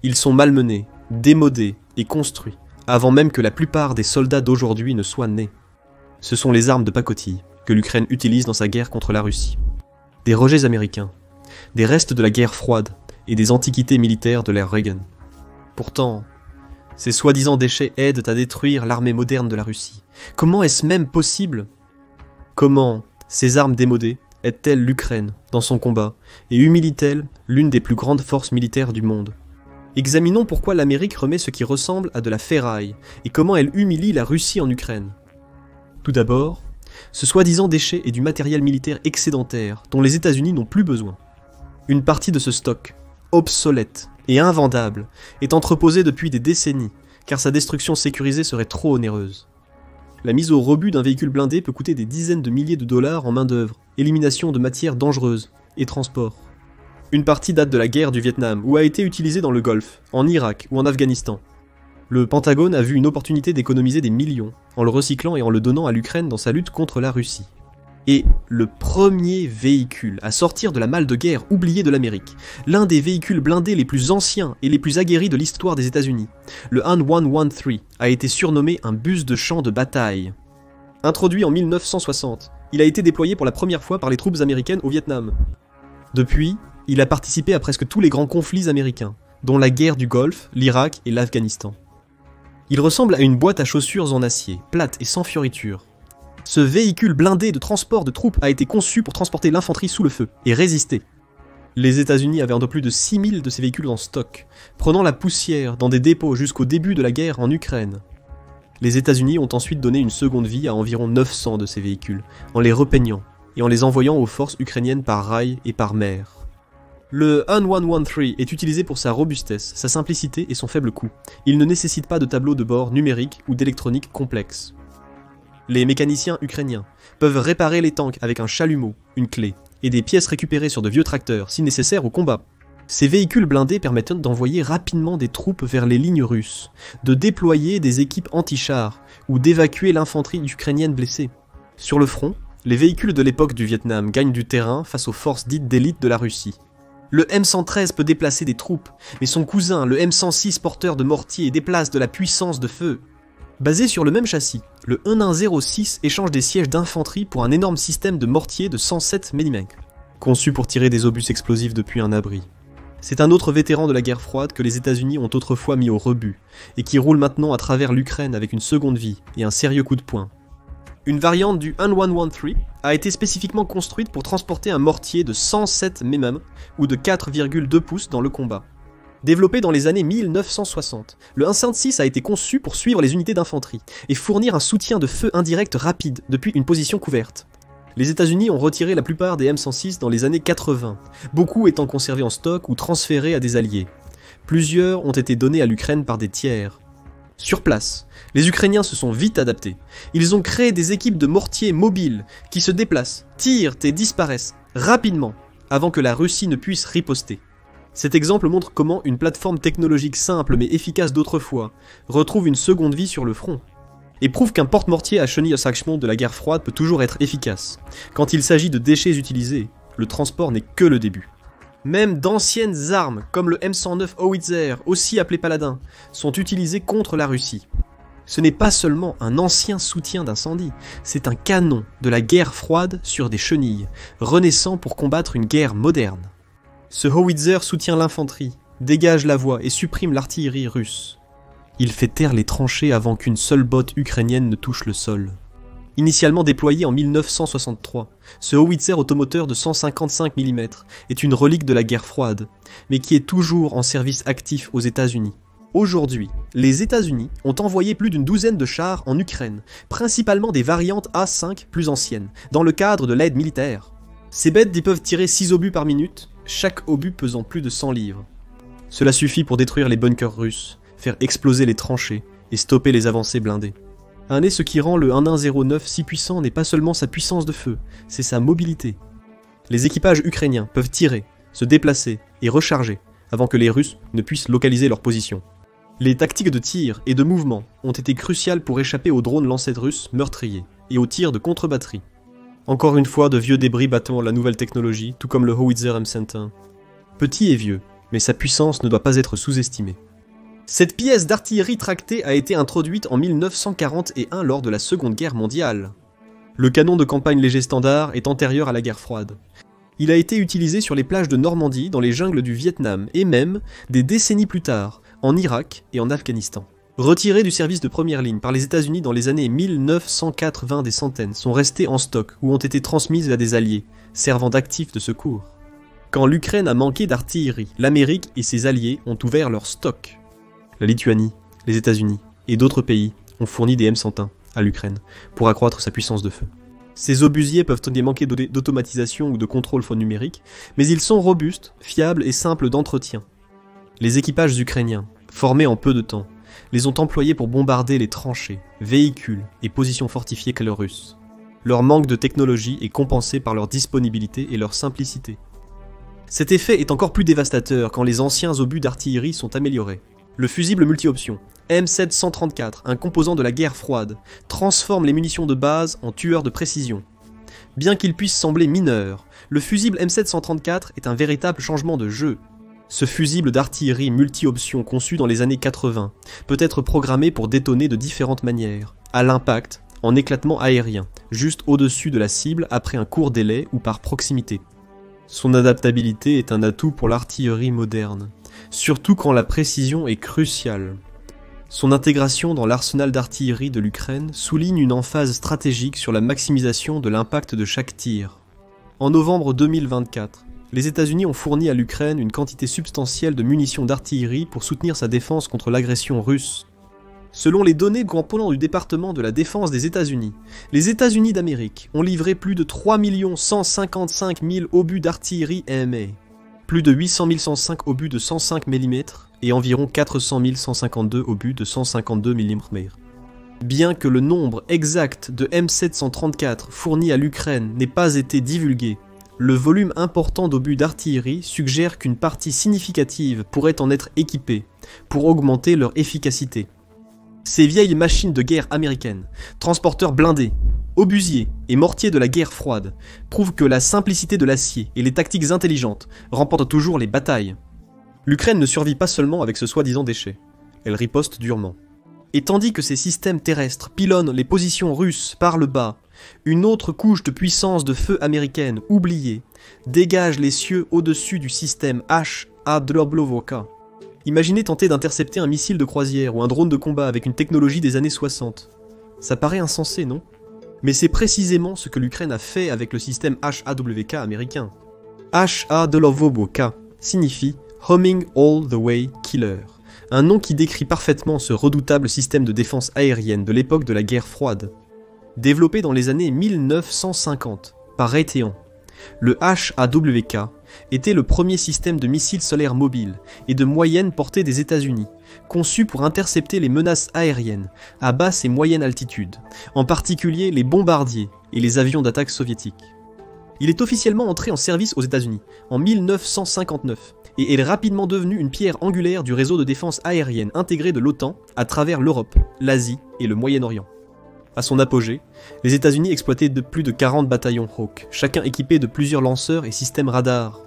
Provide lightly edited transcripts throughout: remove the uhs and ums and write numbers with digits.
Ils sont malmenés, démodés et construits, avant même que la plupart des soldats d'aujourd'hui ne soient nés. Ce sont les armes de pacotille que l'Ukraine utilise dans sa guerre contre la Russie. Des rejets américains, des restes de la guerre froide et des antiquités militaires de l'ère Reagan. Pourtant, ces soi-disant déchets aident à détruire l'armée moderne de la Russie. Comment est-ce même possible? Comment ces armes démodées aident-elles l'Ukraine dans son combat et humilient-elles l'une des plus grandes forces militaires du monde? Examinons pourquoi l'Amérique remet ce qui ressemble à de la ferraille et comment elle humilie la Russie en Ukraine. Tout d'abord, ce soi-disant déchet est du matériel militaire excédentaire dont les États-Unis n'ont plus besoin. Une partie de ce stock, obsolète et invendable, est entreposée depuis des décennies car sa destruction sécurisée serait trop onéreuse. La mise au rebut d'un véhicule blindé peut coûter des dizaines de milliers de dollars en main-d'œuvre, élimination de matières dangereuses et transport. Une partie date de la guerre du Vietnam ou a été utilisée dans le Golfe, en Irak ou en Afghanistan. Le Pentagone a vu une opportunité d'économiser des millions en le recyclant et en le donnant à l'Ukraine dans sa lutte contre la Russie. Et le premier véhicule à sortir de la malle de guerre oubliée de l'Amérique, l'un des véhicules blindés les plus anciens et les plus aguerris de l'histoire des États-Unis, le Han-113, a été surnommé un bus de champ de bataille. Introduit en 1960, il a été déployé pour la première fois par les troupes américaines au Vietnam. Depuis, il a participé à presque tous les grands conflits américains, dont la guerre du Golfe, l'Irak et l'Afghanistan. Il ressemble à une boîte à chaussures en acier, plate et sans fioritures. Ce véhicule blindé de transport de troupes a été conçu pour transporter l'infanterie sous le feu et résister. Les États-Unis avaient un peu plus de 6000 de ces véhicules en stock, prenant la poussière dans des dépôts jusqu'au début de la guerre en Ukraine. Les États-Unis ont ensuite donné une seconde vie à environ 900 de ces véhicules, en les repeignant et en les envoyant aux forces ukrainiennes par rail et par mer. Le Han-113 est utilisé pour sa robustesse, sa simplicité et son faible coût. Il ne nécessite pas de tableau de bord numérique ou d'électronique complexe. Les mécaniciens ukrainiens peuvent réparer les tanks avec un chalumeau, une clé, et des pièces récupérées sur de vieux tracteurs, si nécessaire au combat. Ces véhicules blindés permettent d'envoyer rapidement des troupes vers les lignes russes, de déployer des équipes anti-chars, ou d'évacuer l'infanterie ukrainienne blessée. Sur le front, les véhicules de l'époque du Vietnam gagnent du terrain face aux forces dites d'élite de la Russie. Le M113 peut déplacer des troupes, mais son cousin, le M106 porteur de mortiers, déplace de la puissance de feu. Basé sur le même châssis, le 1106 échange des sièges d'infanterie pour un énorme système de mortiers de 107 mm, conçu pour tirer des obus explosifs depuis un abri. C'est un autre vétéran de la guerre froide que les États-Unis ont autrefois mis au rebut, et qui roule maintenant à travers l'Ukraine avec une seconde vie et un sérieux coup de poing. Une variante du Han-113 a été spécifiquement construite pour transporter un mortier de 107 mm ou de 4,2 pouces dans le combat. Développé dans les années 1960, le 156 a été conçu pour suivre les unités d'infanterie et fournir un soutien de feu indirect rapide depuis une position couverte. Les États-Unis ont retiré la plupart des M106 dans les années 80, beaucoup étant conservés en stock ou transférés à des alliés. Plusieurs ont été donnés à l'Ukraine par des tiers. Sur place, les Ukrainiens se sont vite adaptés. Ils ont créé des équipes de mortiers mobiles qui se déplacent, tirent et disparaissent rapidement avant que la Russie ne puisse riposter. Cet exemple montre comment une plateforme technologique simple mais efficace d'autrefois retrouve une seconde vie sur le front, et prouve qu'un porte-mortier à chenilles Sachemont de la guerre froide peut toujours être efficace. Quand il s'agit de déchets utilisés, le transport n'est que le début. Même d'anciennes armes, comme le M109 Howitzer, aussi appelé Paladin, sont utilisées contre la Russie. Ce n'est pas seulement un ancien soutien d'incendie, c'est un canon de la guerre froide sur des chenilles, renaissant pour combattre une guerre moderne. Ce Howitzer soutient l'infanterie, dégage la voie et supprime l'artillerie russe. Il fait taire les tranchées avant qu'une seule botte ukrainienne ne touche le sol. Initialement déployé en 1963, ce howitzer automoteur de 155 mm est une relique de la guerre froide, mais qui est toujours en service actif aux États-Unis. Aujourd'hui, les États-Unis ont envoyé plus d'une douzaine de chars en Ukraine, principalement des variantes A5 plus anciennes, dans le cadre de l'aide militaire. Ces bêtes y peuvent tirer 6 obus par minute, chaque obus pesant plus de 100 livres. Cela suffit pour détruire les bunkers russes, faire exploser les tranchées et stopper les avancées blindées. Et ce qui rend le 1109 si puissant n'est pas seulement sa puissance de feu, c'est sa mobilité. Les équipages ukrainiens peuvent tirer, se déplacer et recharger avant que les Russes ne puissent localiser leur position. Les tactiques de tir et de mouvement ont été cruciales pour échapper aux drones lancés russes meurtriers et aux tirs de contre-batterie. Encore une fois, de vieux débris battant la nouvelle technologie, tout comme le Howitzer M101. Petit et vieux, mais sa puissance ne doit pas être sous-estimée. Cette pièce d'artillerie tractée a été introduite en 1941 lors de la Seconde Guerre mondiale. Le canon de campagne léger standard est antérieur à la guerre froide. Il a été utilisé sur les plages de Normandie, dans les jungles du Vietnam, et même, des décennies plus tard, en Irak et en Afghanistan. Retirés du service de première ligne par les États-Unis dans les années 1980, des centaines sont restés en stock ou ont été transmises à des alliés, servant d'actifs de secours. Quand l'Ukraine a manqué d'artillerie, l'Amérique et ses alliés ont ouvert leur stock. La Lituanie, les États-Unis et d'autres pays ont fourni des M101 à l'Ukraine pour accroître sa puissance de feu. Ces obusiers peuvent manquer d'automatisation ou de contrôle numérique, mais ils sont robustes, fiables et simples d'entretien. Les équipages ukrainiens, formés en peu de temps, les ont employés pour bombarder les tranchées, véhicules et positions fortifiées que les Russes. Leur manque de technologie est compensé par leur disponibilité et leur simplicité. Cet effet est encore plus dévastateur quand les anciens obus d'artillerie sont améliorés. Le fusible multi-option, M734, un composant de la guerre froide, transforme les munitions de base en tueurs de précision. Bien qu'il puisse sembler mineur, le fusible M734 est un véritable changement de jeu. Ce fusible d'artillerie multi-option conçu dans les années 80 peut être programmé pour détonner de différentes manières, à l'impact, en éclatement aérien, juste au-dessus de la cible après un court délai ou par proximité. Son adaptabilité est un atout pour l'artillerie moderne, surtout quand la précision est cruciale. Son intégration dans l'arsenal d'artillerie de l'Ukraine souligne une emphase stratégique sur la maximisation de l'impact de chaque tir. En novembre 2024, les États-Unis ont fourni à l'Ukraine une quantité substantielle de munitions d'artillerie pour soutenir sa défense contre l'agression russe. Selon les données provenant du département de la défense des États-Unis, les États-Unis d'Amérique ont livré plus de 3 155 000 obus d'artillerie AMA, plus de 800 105 obus de 105 mm et environ 400 152 obus de 152 mm. Bien que le nombre exact de M734 fournis à l'Ukraine n'ait pas été divulgué, le volume important d'obus d'artillerie suggère qu'une partie significative pourrait en être équipée pour augmenter leur efficacité. Ces vieilles machines de guerre américaines, transporteurs blindés, obusiers et mortiers de la guerre froide, prouvent que la simplicité de l'acier et les tactiques intelligentes remportent toujours les batailles. L'Ukraine ne survit pas seulement avec ce soi-disant déchet, elle riposte durement. Et tandis que ces systèmes terrestres pilonnent les positions russes par le bas, une autre couche de puissance de feu américaine oubliée dégage les cieux au-dessus du système HA-Dloblovoka. Imaginez tenter d'intercepter un missile de croisière ou un drone de combat avec une technologie des années 60. Ça paraît insensé, non? Mais c'est précisément ce que l'Ukraine a fait avec le système HAWK américain. HA-Dloblovoka signifie Homing All the Way Killer, un nom qui décrit parfaitement ce redoutable système de défense aérienne de l'époque de la guerre froide. Développé dans les années 1950 par Raytheon, le HAWK était le premier système de missiles solaires mobiles et de moyenne portée des États-Unis, conçu pour intercepter les menaces aériennes à basse et moyenne altitude, en particulier les bombardiers et les avions d'attaque soviétiques. Il est officiellement entré en service aux États-Unis en 1959 et est rapidement devenu une pierre angulaire du réseau de défense aérienne intégré de l'OTAN à travers l'Europe, l'Asie et le Moyen-Orient. À son apogée, les États-Unis exploitaient plus de 40 bataillons Hawk, chacun équipé de plusieurs lanceurs et systèmes radars.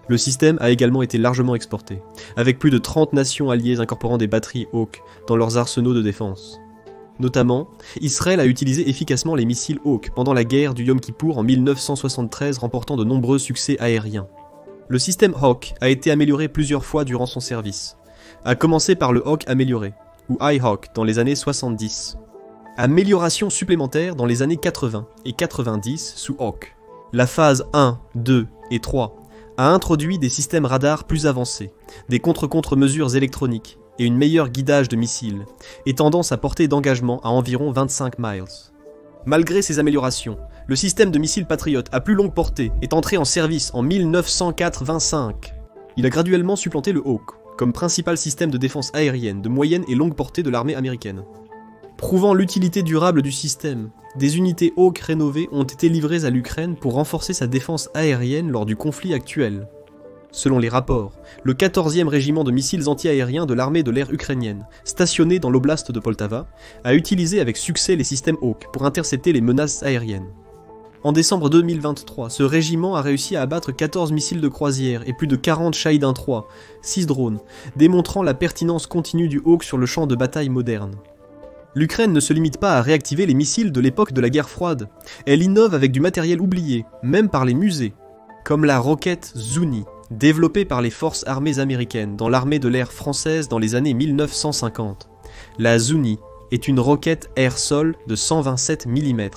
Le système a également été largement exporté, avec plus de 30 nations alliées incorporant des batteries Hawk dans leurs arsenaux de défense. Notamment, Israël a utilisé efficacement les missiles Hawk pendant la guerre du Yom Kippour en 1973, remportant de nombreux succès aériens. Le système Hawk a été amélioré plusieurs fois durant son service, à commencer par le Hawk amélioré, ou iHawk dans les années 70. Amélioration supplémentaire dans les années 80 et 90 sous Hawk. La phase 1, 2 et 3 a introduit des systèmes radars plus avancés, des contre-mesures électroniques et une meilleure guidage de missiles, étendant sa portée d'engagement à environ 25 miles. Malgré ces améliorations, le système de missiles Patriot à plus longue portée est entré en service en 1985. Il a graduellement supplanté le Hawk comme principal système de défense aérienne de moyenne et longue portée de l'armée américaine. Prouvant l'utilité durable du système, des unités Hawk rénovées ont été livrées à l'Ukraine pour renforcer sa défense aérienne lors du conflit actuel. Selon les rapports, le 14e régiment de missiles anti-aériens de l'armée de l'air ukrainienne, stationné dans l'oblast de Poltava, a utilisé avec succès les systèmes Hawk pour intercepter les menaces aériennes. En décembre 2023, ce régiment a réussi à abattre 14 missiles de croisière et plus de 40 Shahed 3, 6 drones, démontrant la pertinence continue du Hawk sur le champ de bataille moderne. L'Ukraine ne se limite pas à réactiver les missiles de l'époque de la guerre froide, elle innove avec du matériel oublié, même par les musées, comme la roquette Zuni, développée par les forces armées américaines dans l'armée de l'air française dans les années 1950. La Zuni est une roquette air-sol de 127 mm,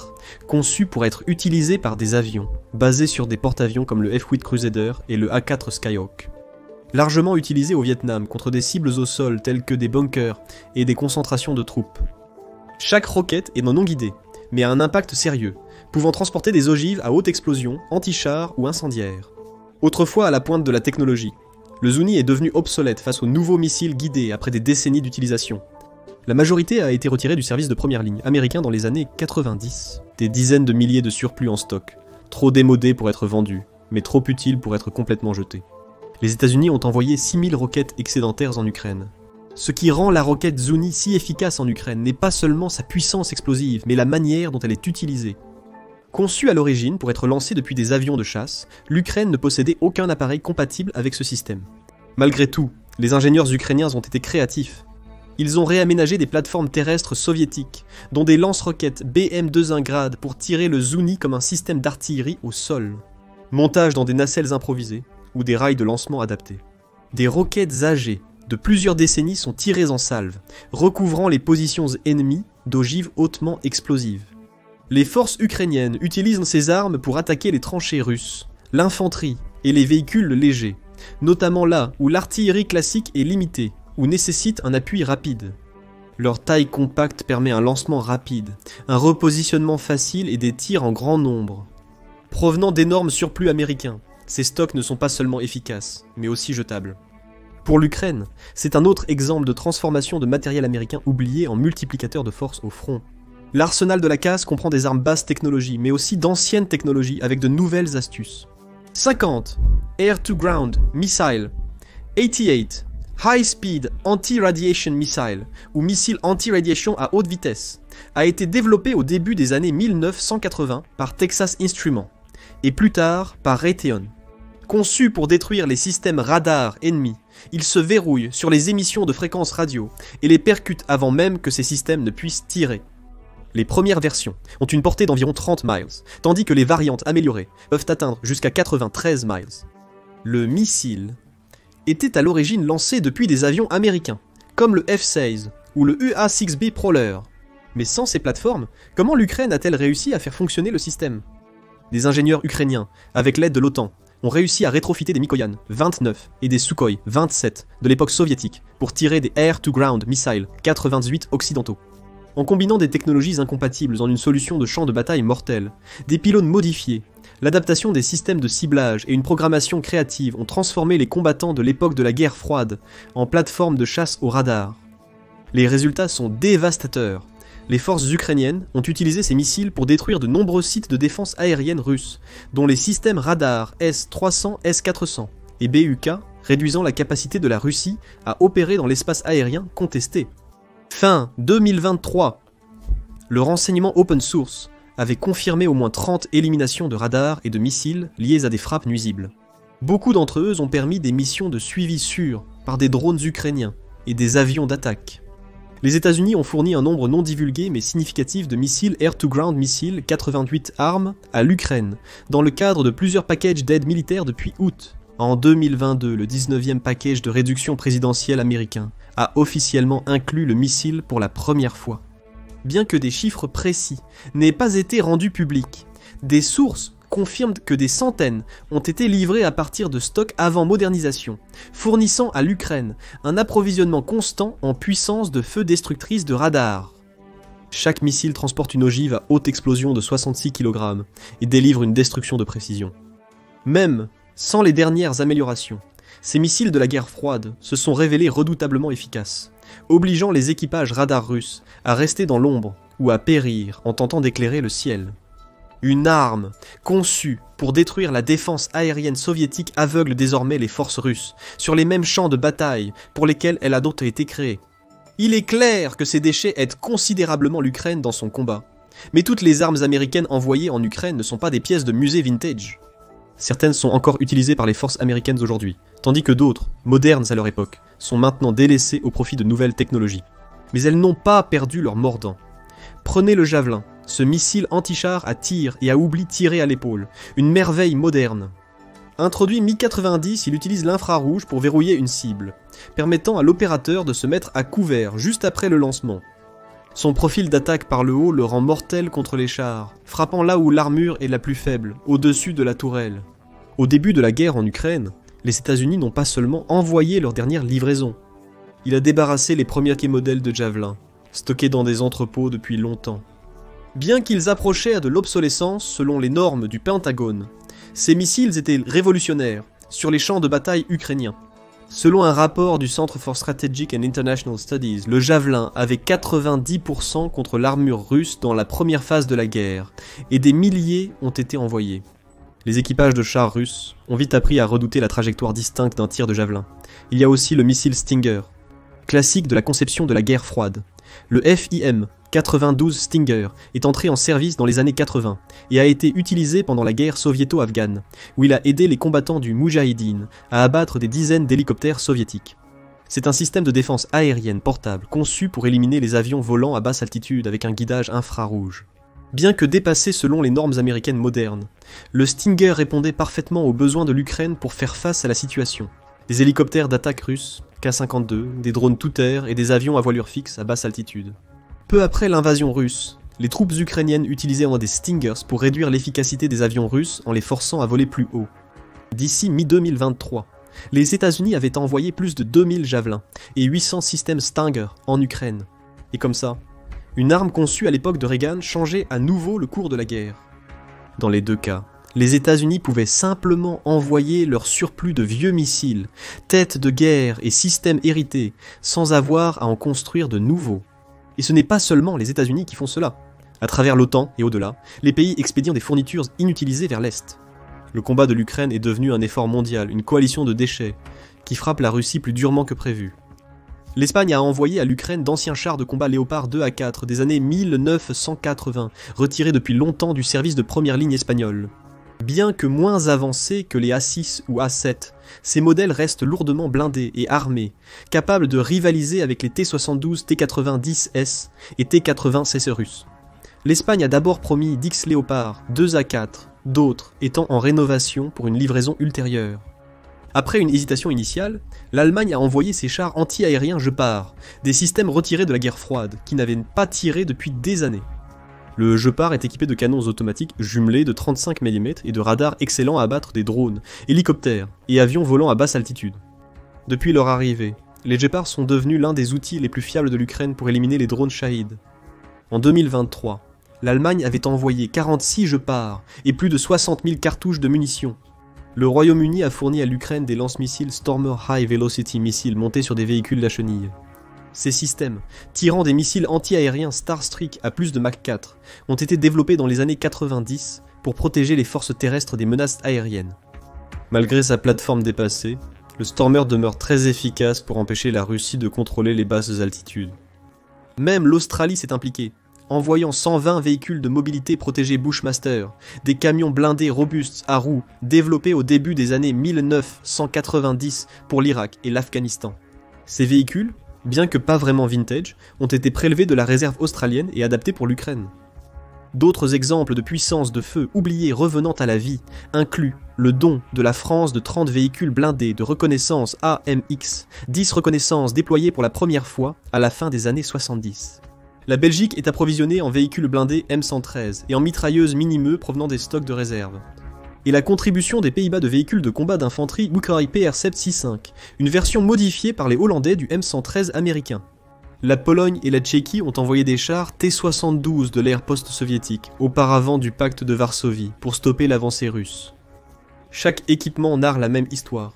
conçue pour être utilisée par des avions, basée sur des porte-avions comme le F-8 Crusader et le A-4 Skyhawk. Largement utilisée au Vietnam contre des cibles au sol telles que des bunkers et des concentrations de troupes. Chaque roquette est non guidée, mais a un impact sérieux, pouvant transporter des ogives à haute explosion, anti-chars ou incendiaires. Autrefois à la pointe de la technologie, le Zuni est devenu obsolète face aux nouveaux missiles guidés après des décennies d'utilisation. La majorité a été retirée du service de première ligne américain dans les années 90. Des dizaines de milliers de surplus en stock, trop démodés pour être vendus, mais trop utiles pour être complètement jetés. Les États-Unis ont envoyé 6000 roquettes excédentaires en Ukraine. Ce qui rend la roquette Zuni si efficace en Ukraine n'est pas seulement sa puissance explosive, mais la manière dont elle est utilisée. Conçue à l'origine pour être lancée depuis des avions de chasse, l'Ukraine ne possédait aucun appareil compatible avec ce système. Malgré tout, les ingénieurs ukrainiens ont été créatifs. Ils ont réaménagé des plateformes terrestres soviétiques, dont des lance-roquettes BM-21 Grad pour tirer le Zuni comme un système d'artillerie au sol. Montage dans des nacelles improvisées, ou des rails de lancement adaptés. Des roquettes âgées de plusieurs décennies sont tirées en salve, recouvrant les positions ennemies d'ogives hautement explosives. Les forces ukrainiennes utilisent ces armes pour attaquer les tranchées russes, l'infanterie et les véhicules légers, notamment là où l'artillerie classique est limitée, ou nécessite un appui rapide. Leur taille compacte permet un lancement rapide, un repositionnement facile et des tirs en grand nombre. Provenant d'énormes surplus américains, ces stocks ne sont pas seulement efficaces, mais aussi jetables. Pour l'Ukraine, c'est un autre exemple de transformation de matériel américain oublié en multiplicateur de force au front. L'arsenal de la casse comprend des armes basse technologie, mais aussi d'anciennes technologies avec de nouvelles astuces. 50 Air-to-Ground Missile, 88 High Speed Anti-Radiation Missile, ou missile anti-radiation à haute vitesse, a été développé au début des années 1980 par Texas Instruments, et plus tard par Raytheon. Conçu pour détruire les systèmes radars ennemis, il se verrouille sur les émissions de fréquences radio et les percute avant même que ces systèmes ne puissent tirer. Les premières versions ont une portée d'environ 30 miles, tandis que les variantes améliorées peuvent atteindre jusqu'à 93 miles. Le missile était à l'origine lancé depuis des avions américains, comme le F-16 ou le UA-6B Prowler. Mais sans ces plateformes, comment l'Ukraine a-t-elle réussi à faire fonctionner le système? Des ingénieurs ukrainiens, avec l'aide de l'OTAN, ont réussi à rétrofiter des Mikoyan 29 et des Sukhoi 27 de l'époque soviétique pour tirer des Air-to-Ground Missiles 88 occidentaux. En combinant des technologies incompatibles en une solution de champ de bataille mortel, des pylônes modifiés, l'adaptation des systèmes de ciblage et une programmation créative ont transformé les combattants de l'époque de la guerre froide en plateformes de chasse au radar. Les résultats sont dévastateurs. Les forces ukrainiennes ont utilisé ces missiles pour détruire de nombreux sites de défense aérienne russes, dont les systèmes radars S-300, S-400 et BUK, réduisant la capacité de la Russie à opérer dans l'espace aérien contesté. Fin 2023. Le renseignement open source avait confirmé au moins 30 éliminations de radars et de missiles liées à des frappes nuisibles. Beaucoup d'entre eux ont permis des missions de suivi sûr par des drones ukrainiens et des avions d'attaque. Les États-Unis ont fourni un nombre non divulgué mais significatif de missiles Air-to-Ground Missiles 88 ARM à l'Ukraine, dans le cadre de plusieurs packages d'aide militaire depuis août. En 2022, le 19e package de réduction présidentielle américain a officiellement inclus le missile pour la première fois. Bien que des chiffres précis n'aient pas été rendus publics, des sources confirment que des centaines ont été livrées à partir de stocks avant modernisation, fournissant à l'Ukraine un approvisionnement constant en puissance de feu destructrice de radar. Chaque missile transporte une ogive à haute explosion de 66 kg et délivre une destruction de précision. Même sans les dernières améliorations, ces missiles de la guerre froide se sont révélés redoutablement efficaces, obligeant les équipages radars russes à rester dans l'ombre ou à périr en tentant d'éclairer le ciel. Une arme conçue pour détruire la défense aérienne soviétique aveugle désormais les forces russes, sur les mêmes champs de bataille pour lesquels elle a donc été créée. Il est clair que ces déchets aident considérablement l'Ukraine dans son combat, Mais toutes les armes américaines envoyées en Ukraine ne sont pas des pièces de musée vintage. Certaines sont encore utilisées par les forces américaines aujourd'hui, tandis que d'autres, modernes à leur époque, sont maintenant délaissées au profit de nouvelles technologies. Mais elles n'ont pas perdu leur mordant. Prenez le Javelin, ce missile anti-char à tir et à oubli tiré à l'épaule, une merveille moderne. Introduit mi-90, il utilise l'infrarouge pour verrouiller une cible, permettant à l'opérateur de se mettre à couvert juste après le lancement. Son profil d'attaque par le haut le rend mortel contre les chars, frappant là où l'armure est la plus faible, au-dessus de la tourelle. Au début de la guerre en Ukraine, les États-Unis n'ont pas seulement envoyé leur dernière livraison. Il a débarrassé les premiers modèles de Javelin, stockés dans des entrepôts depuis longtemps. Bien qu'ils approchaient à de l'obsolescence selon les normes du Pentagone, ces missiles étaient révolutionnaires sur les champs de bataille ukrainiens. Selon un rapport du Centre for Strategic and International Studies, le Javelin avait 90% contre l'armure russe dans la première phase de la guerre, et des milliers ont été envoyés. Les équipages de chars russes ont vite appris à redouter la trajectoire distincte d'un tir de Javelin. Il y a aussi le missile Stinger, classique de la conception de la guerre froide. Le FIM 92 Stinger est entré en service dans les années 80 et a été utilisé pendant la guerre soviéto-afghane, où il a aidé les combattants du Moudjahidine à abattre des dizaines d'hélicoptères soviétiques. C'est un système de défense aérienne portable conçu pour éliminer les avions volant à basse altitude avec un guidage infrarouge. Bien que dépassé selon les normes américaines modernes, le Stinger répondait parfaitement aux besoins de l'Ukraine pour faire face à la situation. Des hélicoptères d'attaque russes, K-52, des drones tout-air et des avions à voilure fixe à basse altitude. Peu après l'invasion russe, les troupes ukrainiennes utilisaient des Stingers pour réduire l'efficacité des avions russes en les forçant à voler plus haut. D'ici mi-2023, les États-Unis avaient envoyé plus de 2000 Javelins et 800 systèmes Stinger en Ukraine. Et comme ça, une arme conçue à l'époque de Reagan changeait à nouveau le cours de la guerre. Dans les deux cas, les États-Unis pouvaient simplement envoyer leur surplus de vieux missiles, têtes de guerre et systèmes hérités, sans avoir à en construire de nouveaux. Et ce n'est pas seulement les États-Unis qui font cela. À travers l'OTAN et au-delà, les pays expédient des fournitures inutilisées vers l'Est. Le combat de l'Ukraine est devenu un effort mondial, une coalition de déchets, qui frappe la Russie plus durement que prévu. L'Espagne a envoyé à l'Ukraine d'anciens chars de combat Léopard 2 à 4 des années 1980, retirés depuis longtemps du service de première ligne espagnole. Bien que moins avancés que les A6 ou A7, ces modèles restent lourdement blindés et armés, capables de rivaliser avec les T-72 T-90S et T-80 russes. L'Espagne a d'abord promis d'X Léopard 2 à 4, d'autres étant en rénovation pour une livraison ultérieure. Après une hésitation initiale, l'Allemagne a envoyé ses chars anti-aériens Gepard, des systèmes retirés de la guerre froide, qui n'avaient pas tiré depuis des années. Le Gepard est équipé de canons automatiques jumelés de 35 mm et de radars excellents à abattre des drones, hélicoptères et avions volant à basse altitude. Depuis leur arrivée, les Gepard sont devenus l'un des outils les plus fiables de l'Ukraine pour éliminer les drones Shahid. En 2023, l'Allemagne avait envoyé 46 Gepard et plus de 60 000 cartouches de munitions. Le Royaume-Uni a fourni à l'Ukraine des lance-missiles Stormer High Velocity Missiles montés sur des véhicules la chenille. Ces systèmes, tirant des missiles anti-aériens Starstreak à plus de Mach 4, ont été développés dans les années 90 pour protéger les forces terrestres des menaces aériennes. Malgré sa plateforme dépassée, le Stormer demeure très efficace pour empêcher la Russie de contrôler les basses altitudes. Même l'Australie s'est impliquée, envoyant 120 véhicules de mobilité protégés Bushmaster, des camions blindés robustes à roues développés au début des années 1990 pour l'Irak et l'Afghanistan. Ces véhicules, bien que pas vraiment vintage, ont été prélevés de la réserve australienne et adaptés pour l'Ukraine. D'autres exemples de puissance de feu oubliés revenant à la vie incluent le don de la France de 30 véhicules blindés de reconnaissance AMX, 10 reconnaissances déployées pour la première fois à la fin des années 70. La Belgique est approvisionnée en véhicules blindés M113 et en mitrailleuses Minimeux provenant des stocks de réserve. Et la contribution des Pays-Bas de véhicules de combat d'infanterie Buckhey PR-765, une version modifiée par les Hollandais du M113 américain. La Pologne et la Tchéquie ont envoyé des chars T-72 de l'ère post-soviétique, auparavant du pacte de Varsovie, pour stopper l'avancée russe. Chaque équipement narre la même histoire.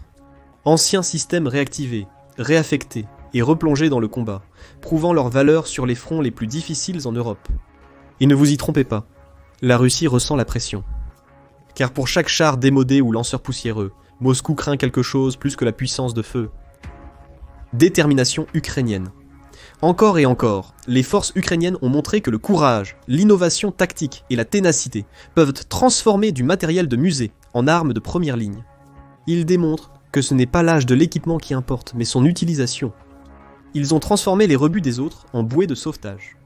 Anciens systèmes réactivés, réaffectés et replongés dans le combat, prouvant leur valeur sur les fronts les plus difficiles en Europe. Et ne vous y trompez pas, la Russie ressent la pression. Car pour chaque char démodé ou lanceur poussiéreux, Moscou craint quelque chose plus que la puissance de feu. Détermination ukrainienne. Encore et encore, les forces ukrainiennes ont montré que le courage, l'innovation tactique et la ténacité peuvent transformer du matériel de musée en armes de première ligne. Ils démontrent que ce n'est pas l'âge de l'équipement qui importe, mais son utilisation. Ils ont transformé les rebuts des autres en bouées de sauvetage.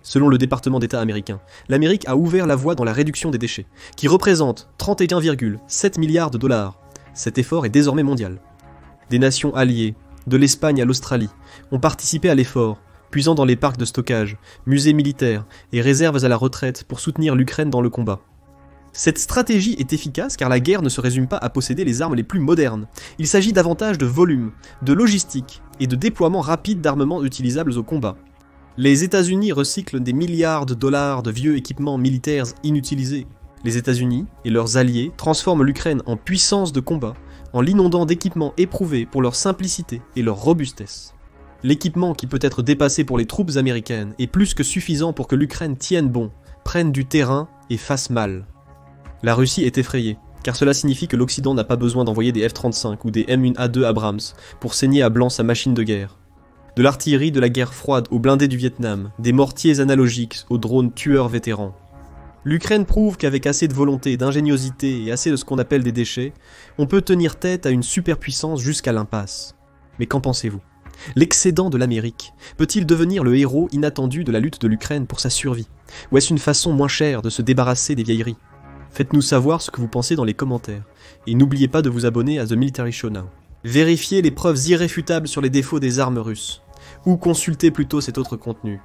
Selon le département d'État américain, l'Amérique a ouvert la voie dans la réduction des déchets, qui représente 31,7 milliards de dollars. Cet effort est désormais mondial. Des nations alliées, de l'Espagne à l'Australie, ont participé à l'effort, puisant dans les parcs de stockage, musées militaires et réserves à la retraite pour soutenir l'Ukraine dans le combat. Cette stratégie est efficace car la guerre ne se résume pas à posséder les armes les plus modernes. Il s'agit davantage de volume, de logistique et de déploiement rapide d'armements utilisables au combat. Les États-Unis recyclent des milliards de dollars de vieux équipements militaires inutilisés. Les États-Unis et leurs alliés transforment l'Ukraine en puissance de combat en l'inondant d'équipements éprouvés pour leur simplicité et leur robustesse. L'équipement qui peut être dépassé pour les troupes américaines est plus que suffisant pour que l'Ukraine tienne bon, prenne du terrain et fasse mal. La Russie est effrayée, car cela signifie que l'Occident n'a pas besoin d'envoyer des F-35 ou des M1A2 Abrams pour saigner à blanc sa machine de guerre. De l'artillerie de la guerre froide aux blindés du Vietnam, des mortiers analogiques aux drones tueurs vétérans. L'Ukraine prouve qu'avec assez de volonté, d'ingéniosité et assez de ce qu'on appelle des déchets, on peut tenir tête à une superpuissance jusqu'à l'impasse. Mais qu'en pensez-vous ? L'excédent de l'Amérique peut-il devenir le héros inattendu de la lutte de l'Ukraine pour sa survie ? Ou est-ce une façon moins chère de se débarrasser des vieilleries ? Faites-nous savoir ce que vous pensez dans les commentaires, et n'oubliez pas de vous abonner à The Military Show Now. Vérifiez les preuves irréfutables sur les défauts des armes russes, ou consultez plutôt cet autre contenu.